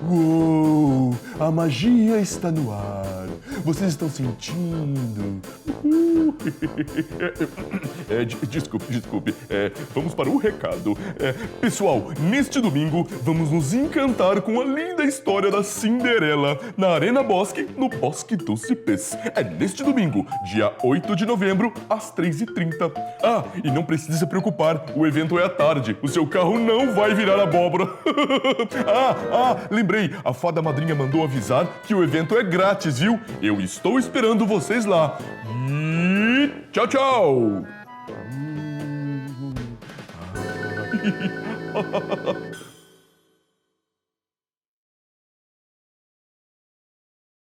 Uou! A magia está no ar. Vocês estão sentindo? Desculpe. Vamos para o recado. Pessoal, neste domingo vamos nos encantar com a linda história da Cinderela na Arena Bosque, no Bosque dos Cipês. É neste domingo, dia 8 de novembro, às 3h30. Ah, e não precisa se preocupar, o evento é à tarde. O seu carro não vai virar abóbora. Lembrei, a fada madrinha mandou avisar que o evento é grátis, viu? Eu estou esperando vocês lá. E tchau, tchau!